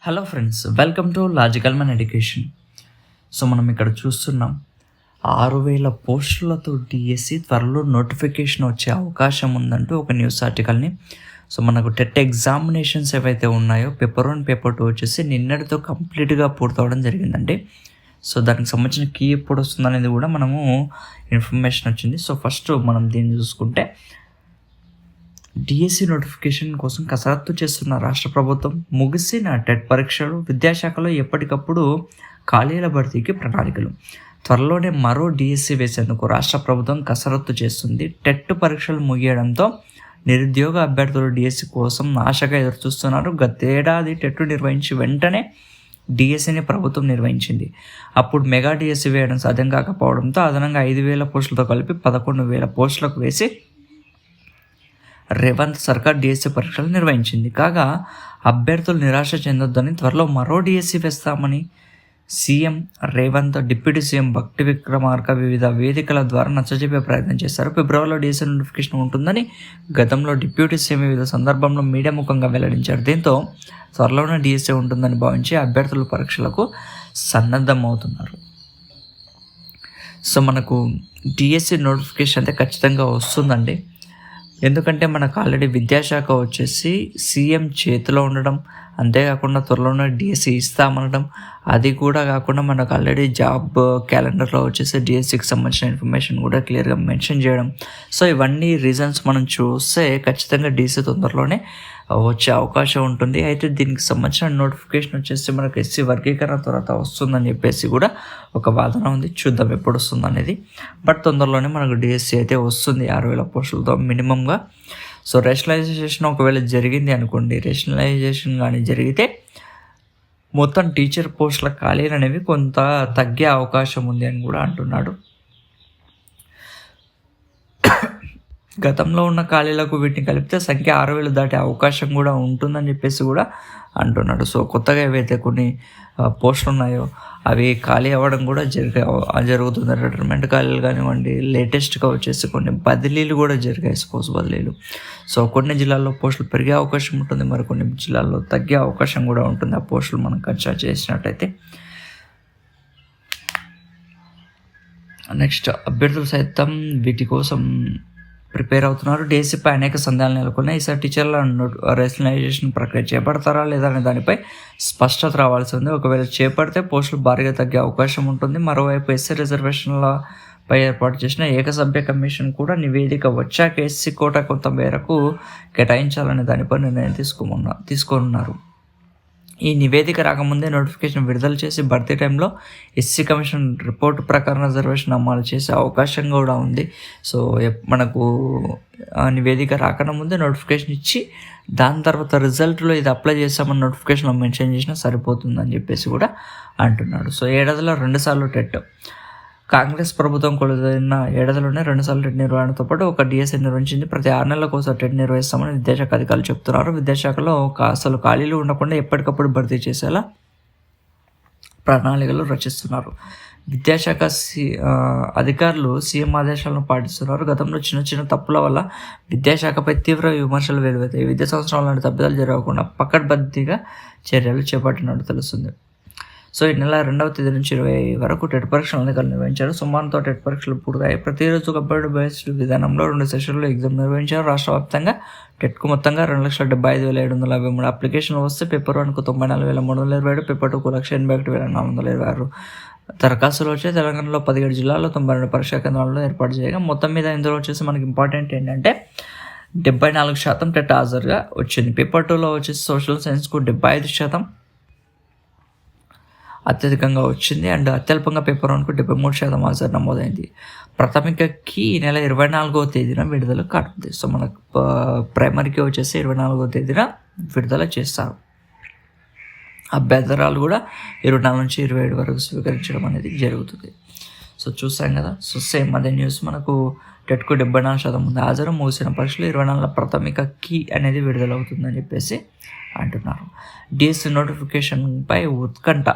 Hello friends, welcome to logical man education. So మనం ఇక్కడ చూస్తున్నాం 6,000 పోస్టులతో డిఎస్సి త్వరలో నోటిఫికేషన్ వచ్చే అవకాశం ఉందంటూ ఒక న్యూస్ ఆర్టికల్ని. సో మనకు టెట్ ఎగ్జామినేషన్స్ ఏవైతే ఉన్నాయో పేపర్ 1 పేపర్ 2 వచ్చేసి నిన్నటితో కంప్లీట్గా పూర్తవడం జరిగిందండి. సో దానికి సంబంధించిన కీ ఎప్పుడు వస్తుందనేది కూడా మనము ఇన్ఫర్మేషన్ వచ్చింది. సో ఫస్ట్ మనం దీన్ని చూసుకుంటే డిఎస్సి నోటిఫికేషన్ కోసం కసరత్తు చేస్తున్న రాష్ట్ర ప్రభుత్వం ముగిసిన టెట్ పరీక్షలు, విద్యాశాఖలో ఎప్పటికప్పుడు ఖాళీల భర్తీకి ప్రణాళికలు. త్వరలోనే మరో డిఎస్సి వేసేందుకు రాష్ట్ర ప్రభుత్వం కసరత్తు చేస్తుంది. టెట్ పరీక్షలు ముగియడంతో నిరుద్యోగ అభ్యర్థులు డిఎస్సి కోసం ఆశగా ఎదురుచూస్తున్నారు. గతేడాది టెట్ నిర్వహించి వెంటనే డిఎస్సిని ప్రభుత్వం నిర్వహించింది. అప్పుడు మెగా డిఎస్సి వేయడం సాధ్యం కాకపోవడంతో అదనంగా 5,000 పోస్టులతో కలిపి 11,000 పోస్టులకు వేసి రేవంత్ సర్కార్ డిఎస్సి పరీక్షలు నిర్వహించింది. కాగా అభ్యర్థులు నిరాశ చెందొద్దని త్వరలో మరో డిఎస్సి వేస్తామని సీఎం రేవంత్, డిప్యూటీ సీఎం భక్తి విక్రమార్క వివిధ వేదికల ద్వారా నచ్చజెప్పే ప్రయత్నం చేశారు. ఫిబ్రవరిలో డిఎస్సి నోటిఫికేషన్ ఉంటుందని గతంలో డిప్యూటీ సీఎం వివిధ సందర్భంలో మీడియా ముఖంగా వెల్లడించారు. దీంతో త్వరలోనే డిఎస్సి ఉంటుందని భావించి అభ్యర్థులు పరీక్షలకు సన్నద్ధమవుతున్నారు. సో మనకు డిఎస్సి నోటిఫికేషన్ అయితే ఖచ్చితంగా వస్తుందండి. ఎందుకంటే మనకు ఆల్రెడీ విద్యాశాఖ వచ్చేసి సీఎం చేతిలో ఉండడం, అంతేకాకుండా త్వరలోనే డిఎస్సి ఇస్తామనడం, అది కూడా కాకుండా మనకు ఆల్రెడీ జాబ్ క్యాలెండర్లో వచ్చేసి డిఎస్సికి సంబంధించిన ఇన్ఫర్మేషన్ కూడా క్లియర్గా మెన్షన్ చేయడం. సో ఇవన్నీ రీజన్స్ మనం చూస్తే ఖచ్చితంగా డిఎస్సి తొందరలోనే వచ్చే అవకాశం ఉంటుంది. అయితే దీనికి సంబంధించిన నోటిఫికేషన్ వచ్చేసి మనకు ఎస్సీ వర్గీకరణ తర్వాత వస్తుందని చెప్పేసి కూడా ఒక వాదన ఉంది. చూద్దాం ఎప్పుడు వస్తుంది అనేది. బట్ తొందరలోనే మనకు డిఎస్సి అయితే వస్తుంది 6,000 పోస్టులతో మినిమంగా. సో రేషనలైజేషన్ ఒకవేళ జరిగింది అనుకోండి, రేషనలైజేషన్ కానీ జరిగితే మొత్తం టీచర్ పోస్టుల ఖాళీలు అనేవి కొంత తగ్గే అవకాశం ఉంది అని కూడా అంటున్నాడు. గతంలో ఉన్న ఖాళీలకు వీటిని కలిపితే సంఖ్య 6,000 దాటే అవకాశం కూడా ఉంటుందని చెప్పేసి కూడా అంటున్నాడు. సో కొత్తగా ఏవైతే కొన్ని పోస్టులు ఉన్నాయో అవి ఖాళీ అవ్వడం కూడా జరుగుతుంది. రిటైర్మెంట్ ఖాళీలు కానివ్వండి, లేటెస్ట్గా వచ్చేసి కొన్ని బదిలీలు కూడా జరిగాయి, స్పోర్ట్స్ బదిలీలు. సో కొన్ని జిల్లాల్లో పోస్టులు పెరిగే అవకాశం ఉంటుంది, మరికొన్ని జిల్లాల్లో తగ్గే అవకాశం కూడా ఉంటుంది ఆ పోస్టులు మనం కన్సిడర్ చేసినట్టయితే. నెక్స్ట్, అభ్యర్థులు సైతం వీటి కోసం ప్రిపేర్ అవుతున్నారు. డిఎస్సిపై అనేక సందేహాలు నెలకొన్నాయి. ఈసారి టీచర్ల రేషనలైజేషన్ ప్రక్రియ చేపడతారా లేదా అనే దానిపై స్పష్టత రావాల్సి ఉంది. ఒకవేళ చేపడితే పోస్టులు భారీగా తగ్గే అవకాశం ఉంటుంది. మరోవైపు ఎస్సీ రిజర్వేషన్లపై ఏర్పాటు చేసిన ఏకసభ్య కమిషన్ కూడా నివేదిక వచ్చాక ఎస్సీ కోటా కొంత మేరకు కేటాయించాలనే దానిపై నిర్ణయం తీసుకోనున్నారు. ఈ నివేదిక రాకముందే నోటిఫికేషన్ విడుదల చేసి భర్తీ టైంలో ఎస్సీ కమిషన్ రిపోర్టు ప్రకారం రిజర్వేషన్ అమలు చేసే అవకాశం కూడా ఉంది. సో మనకు నివేదిక రాకన ముందే నోటిఫికేషన్ ఇచ్చి దాని తర్వాత రిజల్ట్లో ఇది అప్లై చేస్తామని నోటిఫికేషన్లో మెన్షన్ చేసినా సరిపోతుందని చెప్పేసి కూడా అంటున్నాడు. సో ఏడాదిలో 2 సార్లు టెట్. కాంగ్రెస్ ప్రభుత్వం కొలుదైన ఏడాదిలోనే 2 సార్లు టెట్ నిర్వహణతో పాటు ఒక డిఎస్సి నిర్వహించింది. ప్రతి 6 నెలలకు ఒకసారి టెట్ నిర్వహిస్తామని విద్యాశాఖ అధికారులు చెప్తున్నారు. విద్యాశాఖలో అసలు ఖాళీలు ఉండకుండా ఎప్పటికప్పుడు భర్తీ చేసేలా ప్రణాళికలు రచిస్తున్నారు. విద్యాశాఖ అధికారులు సీఎం ఆదేశాలను పాటిస్తున్నారు. గతంలో చిన్న తప్పుల వల్ల విద్యాశాఖపై తీవ్ర విమర్శలు వెలువెత్తాయి. విద్యా సంవత్సరాల తప్పిదాలు జరగకుండా పకడ్బందీగా చర్యలు చేపట్టినట్టు తెలుస్తుంది. సో ఈ నెల 2వ తేదీ నుంచి 20 వరకు టెట్ పరీక్షలు అధికారులు నిర్వహించారు. సోమవారంతో టెట్ పరీక్షలు పూర్తయ్యాయి. ప్రతిరోజు కంప్యూటర్ బేస్డ్ విధానంలో 2 సెషన్లు ఎగ్జామ్ నిర్వహించారు. రాష్ట్ర వ్యాప్తంగా టెట్కు మొత్తంగా 2,75,753 అప్లికేషన్లు వస్తే పేపర్ 1కు 94,327, పేపర్ 2కు 1,81,426 దరఖాస్తులు వచ్చాయి. తెలంగాణలో 17 జిల్లాల్లో 92 పరీక్షా కేంద్రాలను ఏర్పాటు చేయగా మొత్తం మీద ఇందులో వచ్చేసి మనకి ఇంపార్టెంట్ ఏంటంటే 74% టెట్ హాజరుగా వచ్చింది. పేపర్ 2లో వచ్చేసి సోషల్ సైన్స్కు 75% అత్యధికంగా వచ్చింది. అండ్ అత్యల్పంగా పేపర్ 1కు 73% హాజరు నమోదైంది. ప్రాథమికకి ఈ నెల 24వ తేదీన విడుదల కానుంది. సో మనకు ప్రైమరీకి వచ్చేసి 24వ తేదీన విడుదల చేస్తారు. అభ్యంతరాలు కూడా 24 నుంచి 27 వరకు స్వీకరించడం అనేది జరుగుతుంది. సో చూసాం కదా. సో సేమ్ అదే న్యూస్ మనకు టెట్కు 74% ఉంది హాజరు. ముగిసిన పరీక్షలు 24 ప్రాథమిక కీ అనేది విడుదలవుతుందని చెప్పేసి అంటున్నారు. డిఎస్సి నోటిఫికేషన్పై ఉత్కంఠ.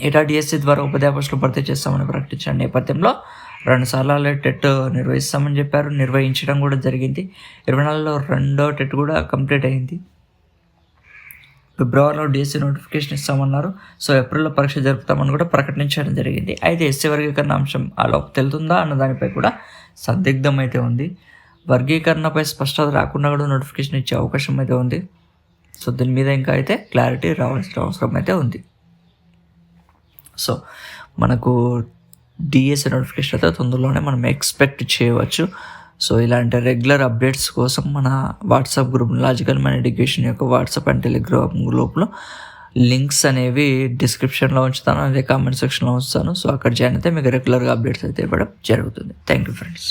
ఏటా డిఎస్సి ద్వారా ఉపాధ్యాయ పోస్టులు భర్తీ చేస్తామని ప్రకటించిన నేపథ్యంలో 2 సార్లు టెట్ నిర్వహిస్తామని చెప్పారు. నిర్వహించడం కూడా జరిగింది. 24లో 2వ టెట్ కూడా కంప్లీట్ అయింది. ఫిబ్రవరిలో డిఎస్సి నోటిఫికేషన్ ఇస్తామన్నారు. సో ఏప్రిల్లో పరీక్ష జరుపుతామని కూడా ప్రకటించడం జరిగింది. అయితే ఎస్సీ వర్గీకరణ అంశం ఆలోపు తెలుతుందా అన్న దానిపై కూడా సందిగ్ధం అయితే ఉంది. వర్గీకరణపై స్పష్టత రాకుండా కూడా నోటిఫికేషన్ ఇచ్చే అవకాశం అయితే ఉంది. సో దీని మీద ఇంకా అయితే క్లారిటీ రావాల్సిన అవసరం అయితే ఉంది. సో మనకు డిఎస్సి నోటిఫికేషన్ అయితే తొందరలోనే మనం ఎక్స్పెక్ట్ చేయవచ్చు. సో ఇలాంటి రెగ్యులర్ అప్డేట్స్ కోసం మన WhatsApp group logical mind education యొక్క వాట్సాప్ అండ్ టెలిగ్రామ్ గ్రూప్లో లింక్స్ అనేవి డిస్క్రిప్షన్లో ఉంచుతాను, అదే కామెంట్ సెక్షన్లో ఉంచుతాను. సో అక్కడ జాయిన్ అయితే మీకు రెగ్యులర్గా అప్డేట్స్ అయితే ఇవ్వడం జరుగుతుంది. Thank you friends.